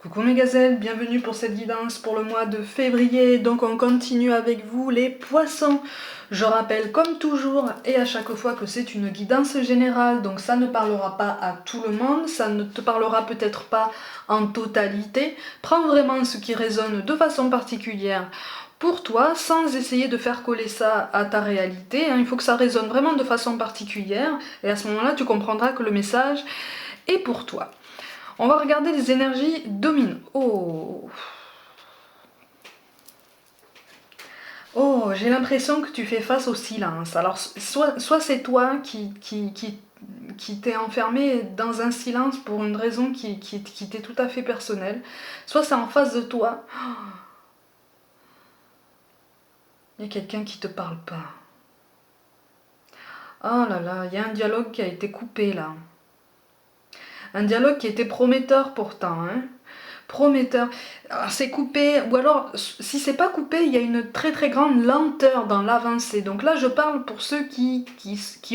Coucou mes gazelles, bienvenue pour cette guidance pour le mois de février. Donc on continue avec vous les poissons. Je rappelle comme toujours et à chaque fois que c'est une guidance générale, donc ça ne parlera pas à tout le monde, ça ne te parlera peut-être pas en totalité. Prends vraiment ce qui résonne de façon particulière pour toi, sans essayer de faire coller ça à ta réalité. Il faut que ça résonne vraiment de façon particulière et à ce moment-là tu comprendras que le message est pour toi. On va regarder les énergies domino. Oh, j'ai l'impression que tu fais face au silence. Alors, soit c'est toi qui t'es enfermé dans un silence pour une raison qui t'est tout à fait personnelle, soit c'est en face de toi. Il y a quelqu'un qui te parle pas. Oh là là, il y a un dialogue qui a été coupé là. Un dialogue qui était prometteur pourtant, hein. Prometteur. C'est coupé, ou alors si c'est pas coupé, il y a une très très grande lenteur dans l'avancée. Donc là je parle pour ceux qui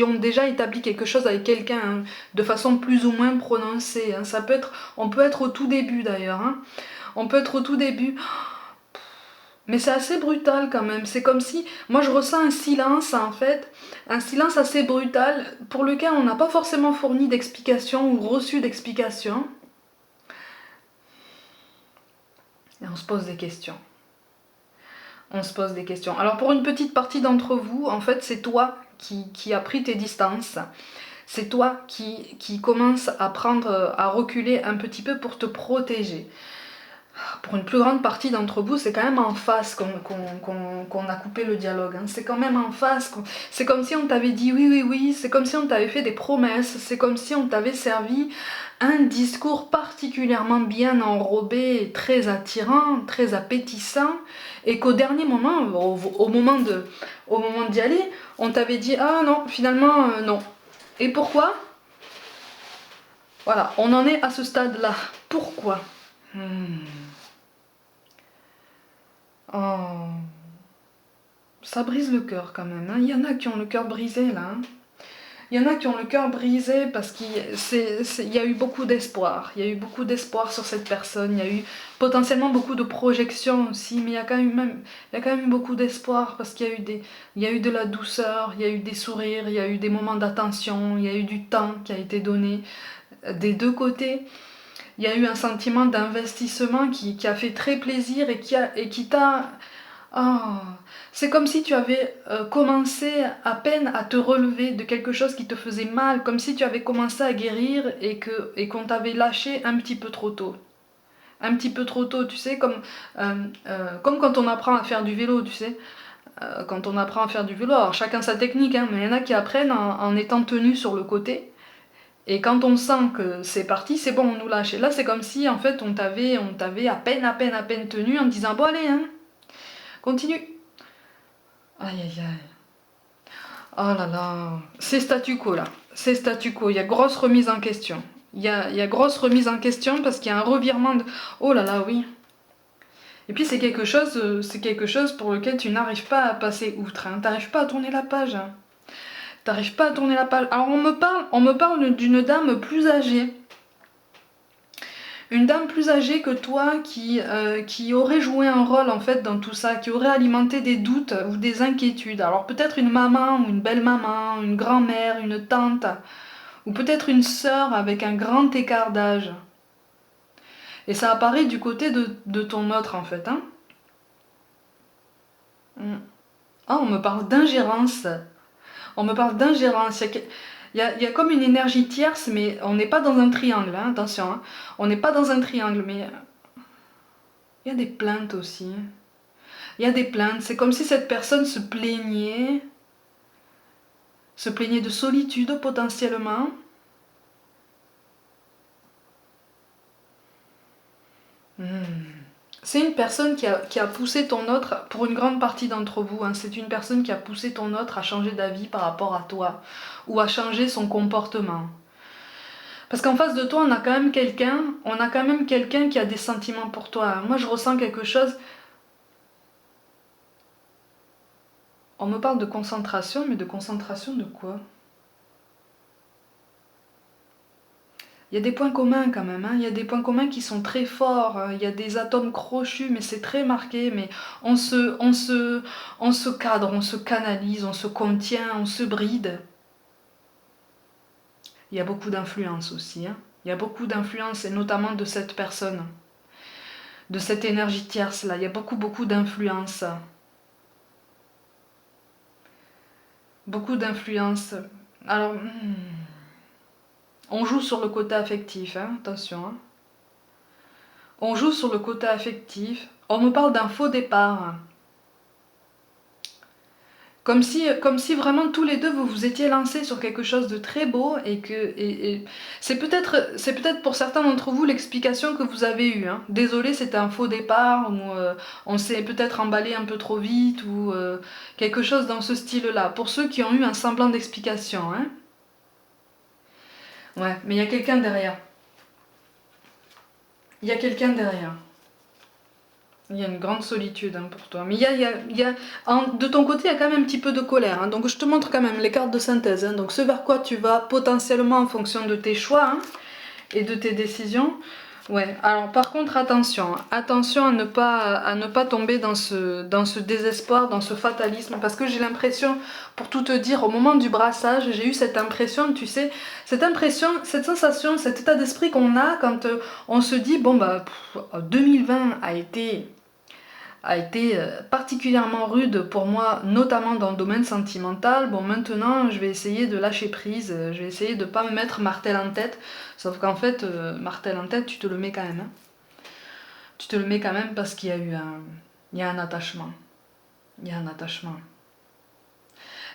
ont déjà établi quelque chose avec quelqu'un, hein, de façon plus ou moins prononcée. Hein. Ça peut être, on peut être au tout début d'ailleurs. Hein. On peut être au tout début. Mais c'est assez brutal quand même. C'est comme si, moi je ressens un silence en fait, un silence assez brutal pour lequel on n'a pas forcément fourni d'explication ou reçu d'explication. Et on se pose des questions. On se pose des questions. Alors pour une petite partie d'entre vous, en fait, c'est toi qui as pris tes distances. C'est toi qui commence à prendre, à reculer un petit peu pour te protéger. Pour une plus grande partie d'entre vous, c'est quand même en face qu'on a coupé le dialogue. Hein. C'est quand même en face. C'est comme si on t'avait dit oui, oui, oui. C'est comme si on t'avait fait des promesses. C'est comme si on t'avait servi un discours particulièrement bien enrobé, très attirant, très appétissant. Et qu'au dernier moment, au moment d'y aller, on t'avait dit ah non, finalement non. Et pourquoi? Voilà, on en est à ce stade-là. Pourquoi? Oh, ça brise le cœur quand même. Hein. Il y en a qui ont le cœur brisé là. Hein. Il y en a qui ont le cœur brisé parce qu'il y a eu beaucoup d'espoir. Il y a eu beaucoup d'espoir sur cette personne. Il y a eu potentiellement beaucoup de projections aussi, mais il y a quand même eu beaucoup d'espoir parce qu'il y a eu il y a eu de la douceur, il y a eu des sourires, il y a eu des moments d'attention, il y a eu du temps qui a été donné des deux côtés. Il y a eu un sentiment d'investissement qui a fait très plaisir et qui t'a... Oh, c'est comme si tu avais commencé à peine à te relever de quelque chose qui te faisait mal, comme si tu avais commencé à guérir et qu'on t'avait lâché un petit peu trop tôt. Un petit peu trop tôt, tu sais, comme quand on apprend à faire du vélo, tu sais. Quand on apprend à faire du vélo, alors chacun sa technique, hein, mais il y en a qui apprennent en étant tenus sur le côté. Et quand on sent que c'est parti, c'est bon, on nous lâche. Et là, c'est comme si, en fait, on t'avait à peine tenu en disant, bon allez, hein, continue. Aïe, aïe, aïe. Oh là là, c'est statu quo là, c'est statu quo, il y a grosse remise en question. Il y a grosse remise en question parce qu'il y a un revirement de... Oh là là, oui. Et puis c'est quelque chose pour lequel tu n'arrives pas à passer outre, hein. T'arrives pas à tourner la page. Hein. T'arrives pas à tourner la page. Alors on me parle d'une dame plus âgée. Une dame plus âgée que toi qui aurait joué un rôle en fait dans tout ça, qui aurait alimenté des doutes ou des inquiétudes. Alors peut-être une maman ou une belle-maman, une grand-mère, une tante, ou peut-être une sœur avec un grand écart d'âge. Et ça apparaît du côté de ton autre en fait. Hein. Ah, on me parle d'ingérence. On me parle d'ingérence. Il y a comme une énergie tierce, mais on n'est pas dans un triangle, hein, attention. Hein. On n'est pas dans un triangle, mais il y a des plaintes aussi. Il y a des plaintes. C'est comme si cette personne se plaignait de solitude potentiellement. C'est une personne qui a poussé ton autre, pour une grande partie d'entre vous, hein, c'est une personne qui a poussé ton autre à changer d'avis par rapport à toi, ou à changer son comportement. Parce qu'en face de toi, on a quand même quelqu'un qui a des sentiments pour toi. Moi, je ressens quelque chose. On me parle de concentration, mais de concentration de quoi? Il y a des points communs quand même, hein. Il y a des points communs qui sont très forts, il y a des atomes crochus, mais c'est très marqué, mais on se cadre, on se canalise, on se contient, on se bride. Il y a beaucoup d'influence aussi, hein. Il y a beaucoup d'influence, et notamment de cette personne, de cette énergie tierce là, il y a beaucoup d'influence. Beaucoup d'influence. Alors, on joue sur le côté affectif, hein, attention, hein. On joue sur le côté affectif. On me parle d'un faux départ. Comme si vraiment tous les deux vous vous étiez lancés sur quelque chose de très beau et que c'est peut-être pour certains d'entre vous l'explication que vous avez eue, hein. Désolé, c'était un faux départ ou on s'est peut-être emballé un peu trop vite ou quelque chose dans ce style-là. Pour ceux qui ont eu un semblant d'explication, hein. Ouais, mais il y a quelqu'un derrière. Il y a quelqu'un derrière. Il y a une grande solitude, hein, pour toi. Mais de ton côté, il y a quand même un petit peu de colère, hein. Donc je te montre quand même les cartes de synthèse, hein. Donc ce vers quoi tu vas potentiellement en fonction de tes choix, hein, et de tes décisions. Ouais, alors par contre, attention. Attention à ne pas tomber dans ce désespoir, dans ce fatalisme. Parce que j'ai l'impression, pour tout te dire, au moment du brassage, j'ai eu cette impression, tu sais, cette impression, cette sensation, cet état d'esprit qu'on a quand on se dit, bon bah, 2020 a été particulièrement rude pour moi, notamment dans le domaine sentimental. Bon, maintenant, je vais essayer de lâcher prise, je vais essayer de ne pas me mettre martel en tête, sauf qu'en fait, martel en tête, tu te le mets quand même, hein. Tu te le mets quand même parce qu'il y a eu il y a un attachement. Il y a un attachement.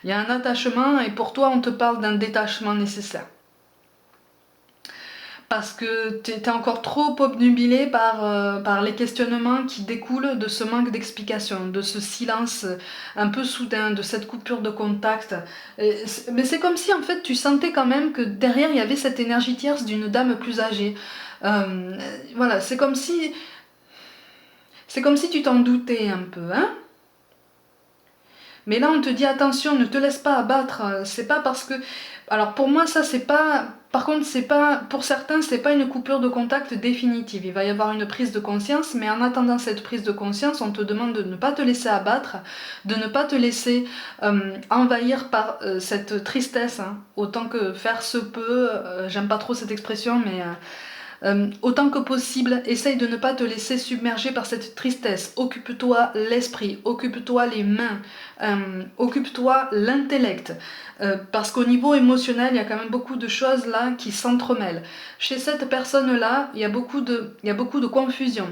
Il y a un attachement et pour toi, on te parle d'un détachement nécessaire. Parce que tu es encore trop obnubilé par les questionnements qui découlent de ce manque d'explication, de ce silence un peu soudain, de cette coupure de contact. Mais c'est comme si en fait tu sentais quand même que derrière il y avait cette énergie tierce d'une dame plus âgée. Voilà, c'est comme si tu t'en doutais un peu, hein. Mais là, on te dit attention, ne te laisse pas abattre. C'est pas parce que. Alors pour moi, ça c'est pas. Par contre, c'est pas. Pour certains, c'est pas une coupure de contact définitive. Il va y avoir une prise de conscience, mais en attendant cette prise de conscience, on te demande de ne pas te laisser abattre, de ne pas te laisser envahir par cette tristesse, hein. Autant que faire se peut. J'aime pas trop cette expression, mais. Autant que possible, essaye de ne pas te laisser submerger par cette tristesse. Occupe-toi l'esprit, occupe-toi les mains, occupe-toi l'intellect. Parce qu'au niveau émotionnel, il y a quand même beaucoup de choses là qui s'entremêlent. Chez cette personne-là, il y a beaucoup de confusion.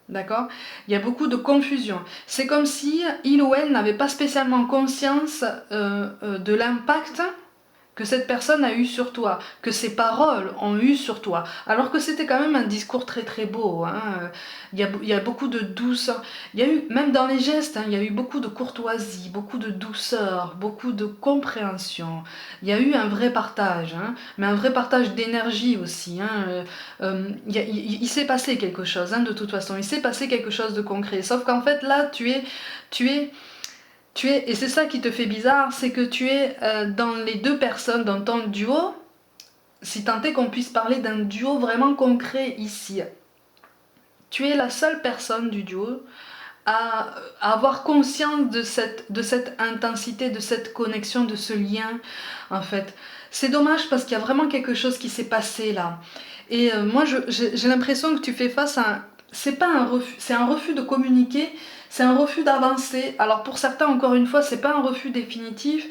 D'accord? Il y a beaucoup de confusion. C'est comme si il ou elle n'avait pas spécialement conscience de l'impact que cette personne a eu sur toi, que ses paroles ont eu sur toi, alors que c'était quand même un discours très très beau, hein. Il y a beaucoup de douceur, il y a eu, même dans les gestes, hein, il y a eu beaucoup de courtoisie, beaucoup de douceur, beaucoup de compréhension, il y a eu un vrai partage, hein, mais un vrai partage d'énergie aussi, hein. Il s'est passé quelque chose, hein, de toute façon, il s'est passé quelque chose de concret, sauf qu'en fait là, et c'est ça qui te fait bizarre, c'est que tu es dans les deux personnes, dans ton duo, si tant est qu'on puisse parler d'un duo vraiment concret ici. Tu es la seule personne du duo à avoir conscience de cette intensité, de cette connexion, de ce lien, en fait. C'est dommage parce qu'il y a vraiment quelque chose qui s'est passé là. Et moi, j'ai l'impression que tu fais face à c'est pas un refus, c'est un refus de communiquer, c'est un refus d'avancer. Alors pour certains, encore une fois, c'est pas un refus définitif,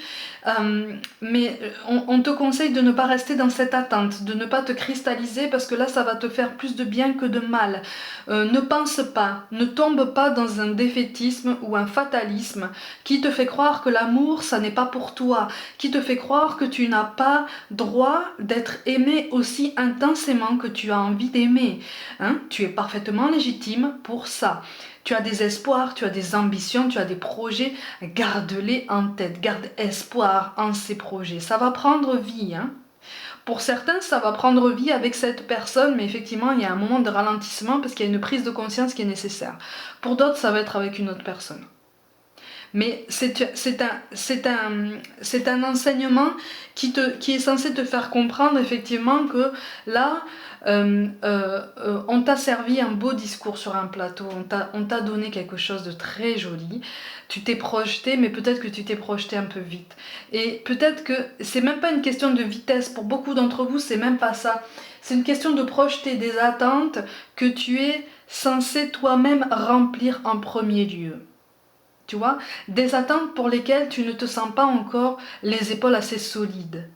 mais on te conseille de ne pas rester dans cette attente, de ne pas te cristalliser parce que là, ça va te faire plus de bien que de mal. Ne pense pas, ne tombe pas dans un défaitisme ou un fatalisme qui te fait croire que l'amour, ça n'est pas pour toi, qui te fait croire que tu n'as pas droit d'être aimé aussi intensément que tu as envie d'aimer, hein. Tu es parfaitement légitime pour ça. Tu as des espoirs, tu as des ambitions, tu as des projets, garde-les en tête, garde espoir en ces projets. Ça va prendre vie, hein. Pour certains, ça va prendre vie avec cette personne, mais effectivement, il y a un moment de ralentissement parce qu'il y a une prise de conscience qui est nécessaire. Pour d'autres, ça va être avec une autre personne. Mais c'est un enseignement qui est censé te faire comprendre effectivement que là, on t'a servi un beau discours sur un plateau, on t'a donné quelque chose de très joli, tu t'es projeté, mais peut-être que tu t'es projeté un peu vite. Et peut-être que c'est même pas une question de vitesse, pour beaucoup d'entre vous, c'est même pas ça. C'est une question de projeter des attentes que tu es censé toi-même remplir en premier lieu. Tu vois, des attentes pour lesquelles tu ne te sens pas encore les épaules assez solides.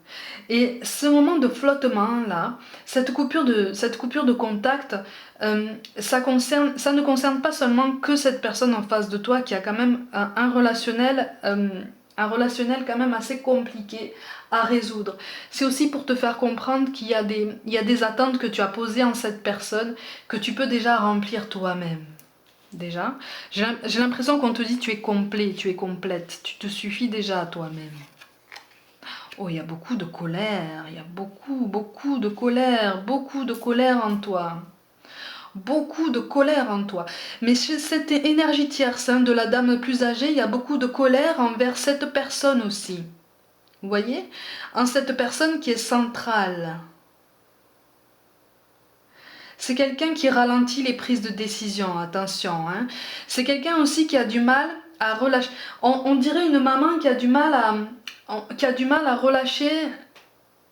Et ce moment de flottement là, cette coupure de contact, ça ne concerne pas seulement que cette personne en face de toi qui a quand même un relationnel quand même assez compliqué à résoudre. C'est aussi pour te faire comprendre qu'il y a des attentes que tu as posées en cette personne que tu peux déjà remplir toi-même. Déjà, j'ai l'impression qu'on te dit tu es complet, tu es complète, tu te suffis déjà à toi-même. Oh, il y a beaucoup de colère, il y a beaucoup de colère en toi. Beaucoup de colère en toi. Mais chez cette énergie tierce de la dame plus âgée, il y a beaucoup de colère envers cette personne aussi. Vous voyez? En cette personne qui est centrale. C'est quelqu'un qui ralentit les prises de décision, attention. Hein. C'est quelqu'un aussi qui a du mal à relâcher. On dirait une maman qui a du mal à relâcher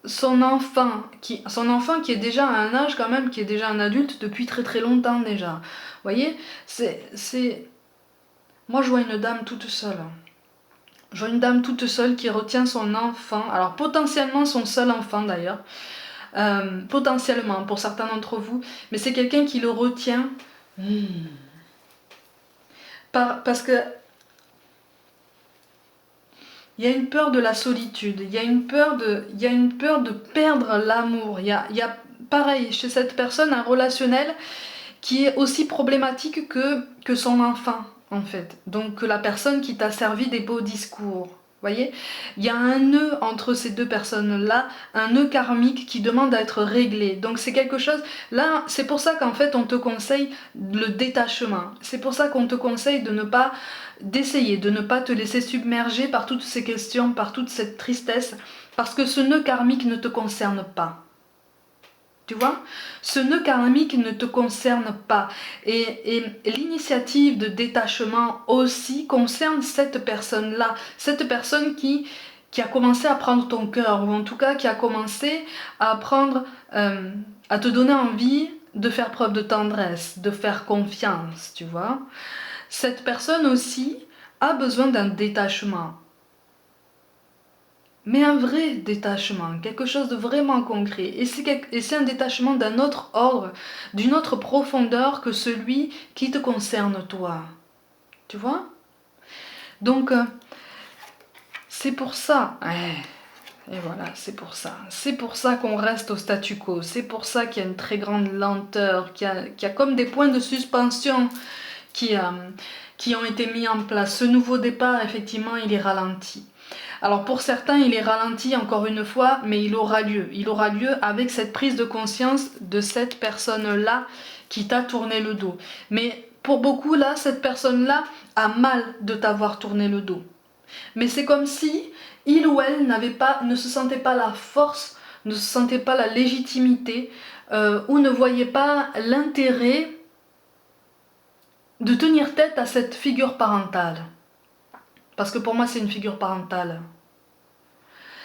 son enfant qui est déjà à un âge quand même, qui est déjà un adulte depuis très très longtemps déjà. Vous voyez, moi je vois une dame toute seule. Je vois une dame toute seule qui retient son enfant, alors potentiellement son seul enfant d'ailleurs, potentiellement pour certains d'entre vous, mais c'est quelqu'un qui le retient parce que il y a une peur de la solitude, il y a une peur de perdre l'amour. Il y a pareil chez cette personne un relationnel qui est aussi problématique que son enfant en fait. Donc que la personne qui t'a servi des beaux discours. Vous voyez, il y a un nœud entre ces deux personnes-là, un nœud karmique qui demande à être réglé. Donc c'est quelque chose, là, c'est pour ça qu'en fait on te conseille le détachement. C'est pour ça qu'on te conseille d'essayer de ne pas te laisser submerger par toutes ces questions, par toute cette tristesse, parce que ce nœud karmique ne te concerne pas. Tu vois, ce nœud karmique ne te concerne pas. Et l'initiative de détachement aussi concerne cette personne-là. Cette personne qui a commencé à prendre ton cœur, ou en tout cas qui a commencé à à te donner envie de faire preuve de tendresse, de faire confiance, tu vois. Cette personne aussi a besoin d'un détachement. Mais un vrai détachement, quelque chose de vraiment concret. Et c'est un détachement d'un autre ordre, d'une autre profondeur que celui qui te concerne toi. Tu vois? Donc, c'est pour ça. Et voilà, c'est pour ça. C'est pour ça qu'on reste au statu quo. C'est pour ça qu'il y a une très grande lenteur, qu'il y a comme des points de suspension qui ont été mis en place. Ce nouveau départ, effectivement, il est ralenti. Alors pour certains, il est ralenti encore une fois, mais il aura lieu. Il aura lieu avec cette prise de conscience de cette personne-là qui t'a tourné le dos. Mais pour beaucoup, là, cette personne-là a mal de t'avoir tourné le dos. Mais c'est comme si il ou elle ne se sentait pas la force, ne se sentait pas la légitimité, ou ne voyait pas l'intérêt de tenir tête à cette figure parentale. Parce que pour moi, c'est une figure parentale.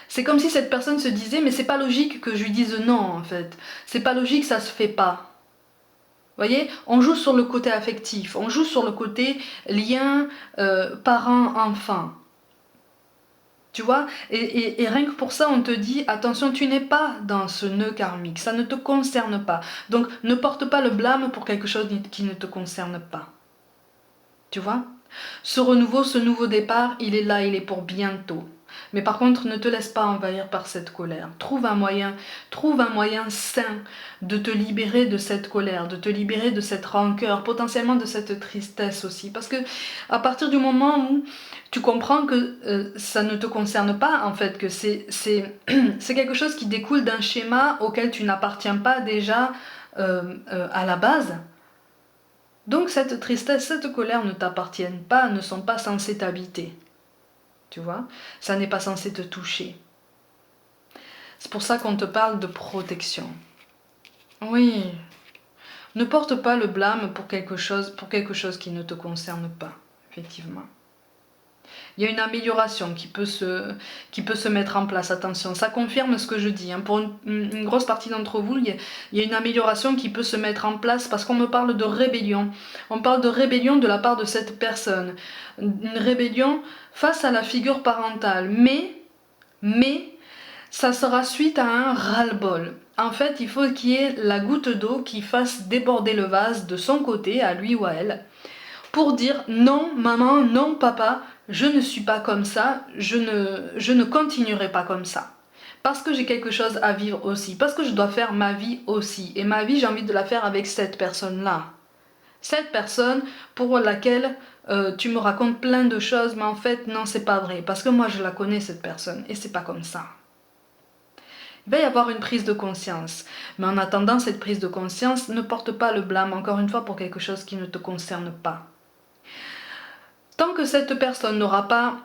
C'est comme si cette personne se disait mais c'est pas logique que je lui dise non en fait. C'est pas logique, ça se fait pas. Vous voyez, on joue sur le côté affectif, on joue sur le côté lien parent-enfant. Tu vois, et rien que pour ça, on te dit attention, tu n'es pas dans ce nœud karmique, ça ne te concerne pas. Donc ne porte pas le blâme pour quelque chose qui ne te concerne pas. Tu vois? Ce renouveau, ce nouveau départ, il est là, il est pour bientôt. Mais par contre, ne te laisse pas envahir par cette colère. Trouve un moyen sain de te libérer de cette colère, de te libérer de cette rancœur, potentiellement de cette tristesse aussi. Parce que à partir du moment où tu comprends que ça ne te concerne pas, en fait, que c'est quelque chose qui découle d'un schéma auquel tu n'appartiens pas déjà à la base, Donc cette tristesse, cette colère ne t'appartiennent pas, ne sont pas censées t'habiter. Tu vois, ça n'est pas censé te toucher. C'est pour ça qu'on te parle de protection. Oui, ne porte pas le blâme pour quelque chose qui ne te concerne pas, effectivement. Il y a une amélioration qui peut se mettre en place, attention, ça confirme ce que je dis. Hein. Pour une grosse partie d'entre vous, il y a une amélioration qui peut se mettre en place parce qu'on me parle de rébellion. On parle de rébellion de la part de cette personne. Une rébellion face à la figure parentale. Mais ça sera suite à un ras-le-bol. En fait, il faut qu'il y ait la goutte d'eau qui fasse déborder le vase de son côté, à lui ou à elle, pour dire non maman, non papa, je ne suis pas comme ça, je ne continuerai pas comme ça. Parce que j'ai quelque chose à vivre aussi, parce que je dois faire ma vie aussi. Et ma vie, j'ai envie de la faire avec cette personne-là. Cette personne pour laquelle tu me racontes plein de choses, mais en fait, non, c'est pas vrai. Parce que moi, je la connais, cette personne, et c'est pas comme ça. Il va y avoir une prise de conscience. Mais en attendant cette prise de conscience, ne porte pas le blâme, encore une fois, pour quelque chose qui ne te concerne pas. Tant que cette personne n'aura pas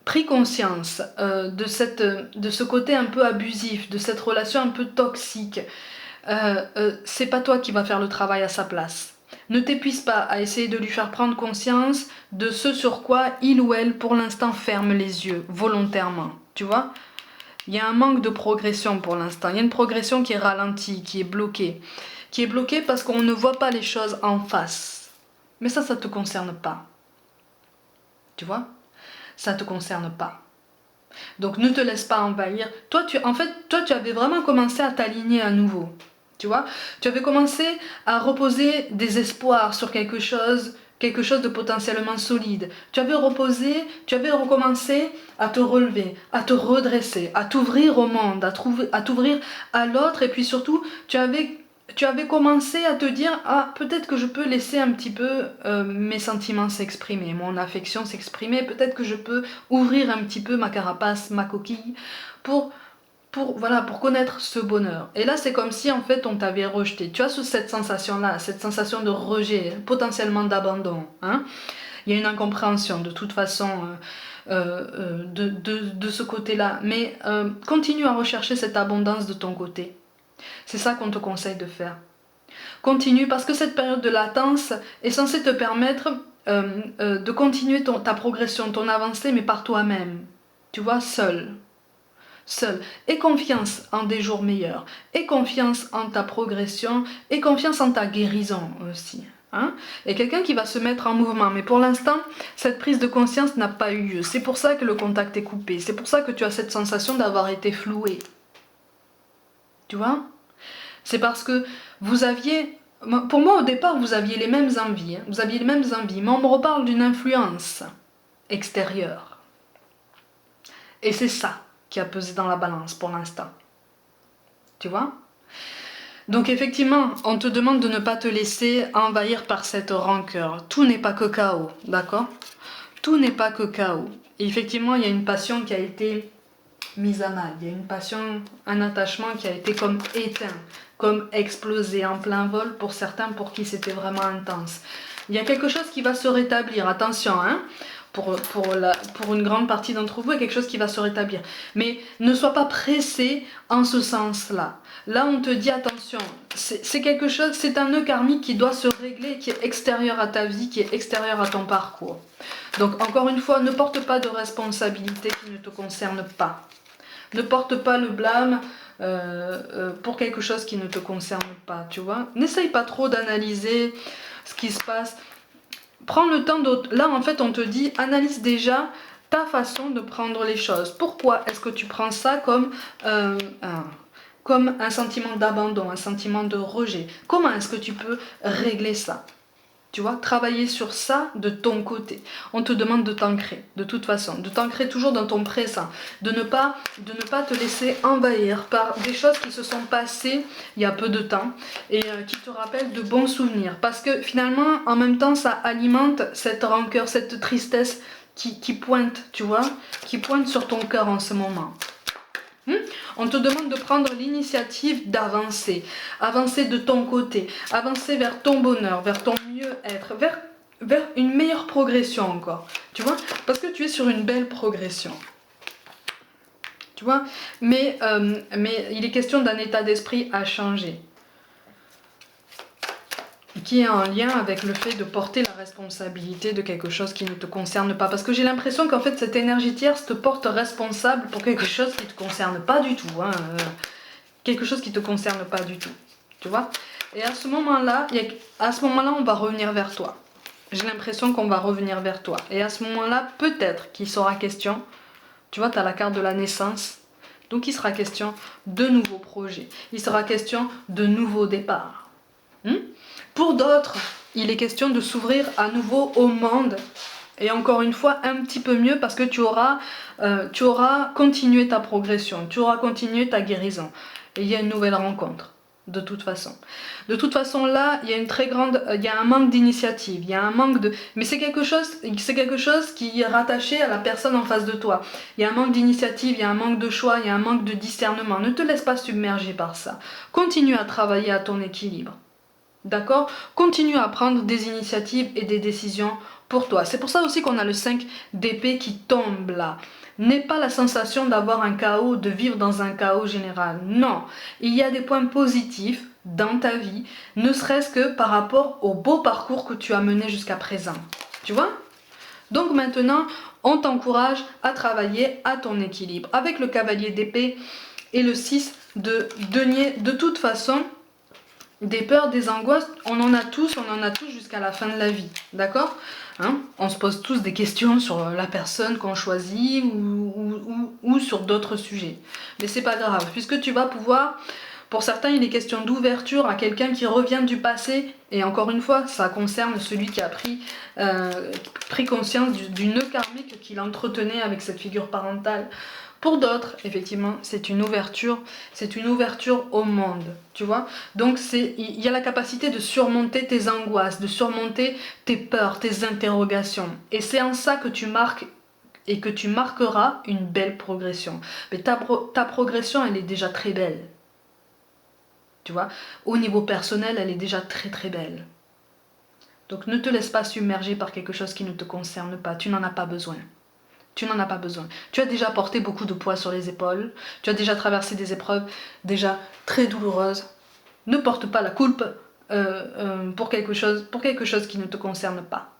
pris conscience de ce côté un peu abusif, de cette relation un peu toxique, c'est pas toi qui vas faire le travail à sa place. Ne t'épuise pas à essayer de lui faire prendre conscience de ce sur quoi il ou elle, pour l'instant, ferme les yeux, volontairement. Tu vois ? Il y a un manque de progression pour l'instant. Il y a une progression qui est ralentie, qui est bloquée. Qui est bloquée parce qu'on ne voit pas les choses en face. Mais ça ne te concerne pas. Tu vois ? Ça ne te concerne pas. Donc ne te laisse pas envahir. Toi, tu avais vraiment commencé à t'aligner à nouveau. Tu vois ? Tu avais commencé à reposer des espoirs sur quelque chose de potentiellement solide. Tu avais recommencé à te relever, à te redresser, à t'ouvrir au monde, à t'ouvrir à l'autre, et puis surtout, tu avais commencé à te dire « Ah, peut-être que je peux laisser un petit peu mes sentiments s'exprimer, mon affection s'exprimer, peut-être que je peux ouvrir un petit peu ma carapace, ma coquille, pour connaître ce bonheur. » Et là, c'est comme si, en fait, on t'avait rejeté. Tu as cette sensation-là, cette sensation de rejet, potentiellement d'abandon. Hein. Il y a une incompréhension, de toute façon, de ce côté-là. Mais continue à rechercher cette abondance de ton côté. C'est ça qu'on te conseille de faire. Continue, parce que cette période de latence est censée te permettre de continuer ta progression, ton avancée, mais par toi-même. Tu vois, seul. Aie confiance en des jours meilleurs, aie confiance en ta progression, aie confiance en ta guérison aussi. Hein. Et quelqu'un qui va se mettre en mouvement, mais pour l'instant, cette prise de conscience n'a pas eu lieu. C'est pour ça que le contact est coupé, c'est pour ça que tu as cette sensation d'avoir été floué. Tu vois ? C'est parce que vous aviez... Pour moi, au départ, vous aviez les mêmes envies. Vous aviez les mêmes envies, mais on me reparle d'une influence extérieure. Et c'est ça qui a pesé dans la balance pour l'instant. Tu vois ? Donc effectivement, on te demande de ne pas te laisser envahir par cette rancœur. Tout n'est pas que chaos, d'accord ? Tout n'est pas que chaos. Et effectivement, il y a une passion qui a été mise à mal. Il y a une passion, un attachement qui a été comme éteint, comme explosé en plein vol pour certains pour qui c'était vraiment intense. Il y a quelque chose qui va se rétablir, attention, hein, pour une grande partie d'entre vous, il y a quelque chose qui va se rétablir. Mais ne sois pas pressé en ce sens-là. Là, on te dit attention, c'est quelque chose, c'est un nœud karmique qui doit se régler, qui est extérieur à ta vie, qui est extérieur à ton parcours. Donc, encore une fois, ne porte pas de responsabilité qui ne te concerne pas. Ne porte pas le blâme pour quelque chose qui ne te concerne pas, tu vois. N'essaye pas trop d'analyser ce qui se passe. Prends le temps de... Là, en fait, on te dit, analyse déjà ta façon de prendre les choses. Pourquoi est-ce que tu prends ça comme un sentiment d'abandon, un sentiment de rejet? Comment est-ce que tu peux régler ça? Tu vois, travailler sur ça de ton côté. On te demande de t'ancrer, de toute façon, de t'ancrer toujours dans ton présent, de ne pas te laisser envahir par des choses qui se sont passées il y a peu de temps et qui te rappellent de bons souvenirs. Parce que finalement, en même temps, ça alimente cette rancœur, cette tristesse qui pointe, tu vois, qui pointe sur ton cœur en ce moment. On te demande de prendre l'initiative d'avancer, avancer de ton côté, avancer vers ton bonheur, vers ton mieux-être, vers une meilleure progression encore, tu vois, parce que tu es sur une belle progression, tu vois, mais il est question d'un état d'esprit à changer, qui est en lien avec le fait de porter la responsabilité de quelque chose qui ne te concerne pas. Parce que j'ai l'impression qu'en fait cette énergie tierce te porte responsable pour quelque chose qui ne te concerne pas du tout. Hein. Quelque chose qui ne te concerne pas du tout. Tu vois. Et à ce moment-là, on va revenir vers toi. J'ai l'impression qu'on va revenir vers toi. Et à ce moment-là, peut-être qu'il sera question, tu vois, tu as la carte de la naissance. Donc il sera question de nouveaux projets. Il sera question de nouveaux départs. Pour d'autres, il est question de s'ouvrir à nouveau au monde. Et encore une fois, un petit peu mieux parce que tu auras continué ta progression, tu auras continué ta guérison. Et il y a une nouvelle rencontre, de toute façon. De toute façon, là, il y a il y a un manque d'initiative, il y a un manque de... Mais c'est quelque chose qui est rattaché à la personne en face de toi. Il y a un manque d'initiative, il y a un manque de choix, il y a un manque de discernement. Ne te laisse pas submerger par ça. Continue à travailler à ton équilibre. D'accord? Continue à prendre des initiatives et des décisions pour toi. C'est pour ça aussi qu'on a le 5 d'épée qui tombe là. N'aie pas la sensation d'avoir un chaos, de vivre dans un chaos général. Non, il y a des points positifs dans ta vie, ne serait-ce que par rapport au beau parcours que tu as mené jusqu'à présent. Tu vois? Donc maintenant, on t'encourage à travailler à ton équilibre. Avec le cavalier d'épée et le 6 de denier, de toute façon... Des peurs, des angoisses, on en a tous jusqu'à la fin de la vie, d'accord, hein? On se pose tous des questions sur la personne qu'on choisit ou sur d'autres sujets. Mais c'est pas grave, puisque tu vas pouvoir, pour certains il est question d'ouverture à quelqu'un qui revient du passé, et encore une fois, ça concerne celui qui a pris conscience du nœud karmique qu'il entretenait avec cette figure parentale. Pour d'autres, effectivement, c'est une ouverture au monde, tu vois. Donc il y a la capacité de surmonter tes angoisses, de surmonter tes peurs, tes interrogations. Et c'est en ça que tu marques et que tu marqueras une belle progression. Mais ta progression, elle est déjà très belle. Tu vois, au niveau personnel, elle est déjà très très belle. Donc ne te laisse pas submerger par quelque chose qui ne te concerne pas, tu n'en as pas besoin. Tu n'en as pas besoin. Tu as déjà porté beaucoup de poids sur les épaules. Tu as déjà traversé des épreuves déjà très douloureuses. Ne porte pas la culpe pour quelque chose qui ne te concerne pas.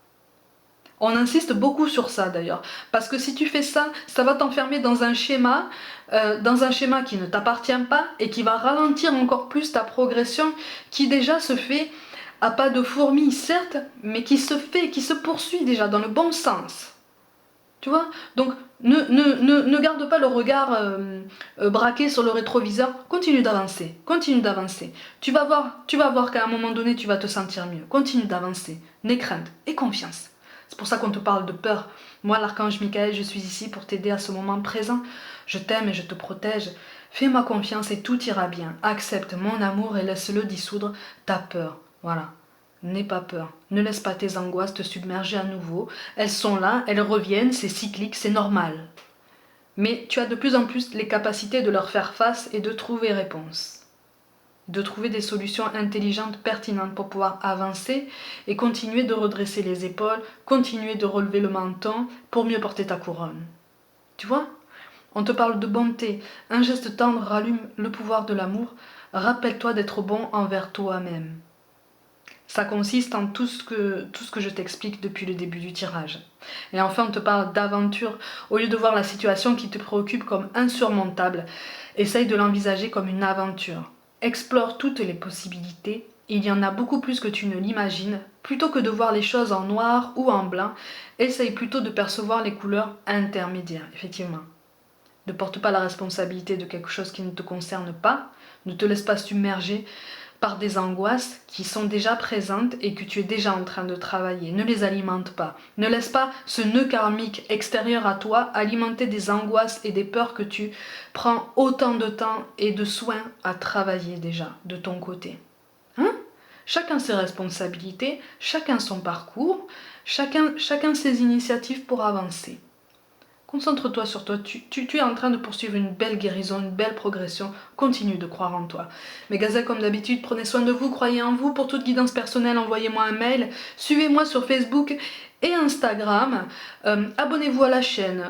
On insiste beaucoup sur ça d'ailleurs. Parce que si tu fais ça, ça va t'enfermer dans un schéma qui ne t'appartient pas et qui va ralentir encore plus ta progression qui déjà se fait à pas de fourmi, certes, mais qui se poursuit déjà dans le bon sens. Tu vois? Donc, ne garde pas le regard braqué sur le rétroviseur. Continue d'avancer. Continue d'avancer. Tu vas voir qu'à un moment donné, tu vas te sentir mieux. Continue d'avancer. N'aie crainte et confiance. C'est pour ça qu'on te parle de peur. Moi, l'archange Michael, je suis ici pour t'aider à ce moment présent. Je t'aime et je te protège. Fais-moi confiance et tout ira bien. Accepte mon amour et laisse-le dissoudre ta peur. Voilà. N'aie pas peur, ne laisse pas tes angoisses te submerger à nouveau. Elles sont là, elles reviennent, c'est cyclique, c'est normal. Mais tu as de plus en plus les capacités de leur faire face et de trouver réponse. De trouver des solutions intelligentes, pertinentes pour pouvoir avancer et continuer de redresser les épaules, continuer de relever le menton pour mieux porter ta couronne. Tu vois? On te parle de bonté. Un geste tendre rallume le pouvoir de l'amour. Rappelle-toi d'être bon envers toi-même. Ça consiste en tout ce que je t'explique depuis le début du tirage. Et enfin, on te parle d'aventure. Au lieu de voir la situation qui te préoccupe comme insurmontable, essaye de l'envisager comme une aventure. Explore toutes les possibilités. Il y en a beaucoup plus que tu ne l'imagines. Plutôt que de voir les choses en noir ou en blanc, essaye plutôt de percevoir les couleurs intermédiaires, effectivement. Ne porte pas la responsabilité de quelque chose qui ne te concerne pas. Ne te laisse pas submerger par des angoisses qui sont déjà présentes et que tu es déjà en train de travailler. Ne les alimente pas. Ne laisse pas ce nœud karmique extérieur à toi alimenter des angoisses et des peurs que tu prends autant de temps et de soins à travailler déjà de ton côté. Hein? Chacun ses responsabilités, chacun son parcours, chacun ses initiatives pour avancer. Concentre-toi sur toi, tu es en train de poursuivre une belle guérison, une belle progression, continue de croire en toi. Mes gazelles, comme d'habitude, prenez soin de vous, croyez en vous. Pour toute guidance personnelle, envoyez-moi un mail, suivez-moi sur Facebook et Instagram, abonnez-vous à la chaîne,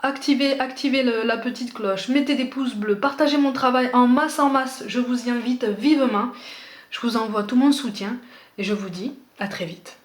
activez la petite cloche, mettez des pouces bleus, partagez mon travail en masse, je vous y invite vivement. Je vous envoie tout mon soutien et je vous dis à très vite.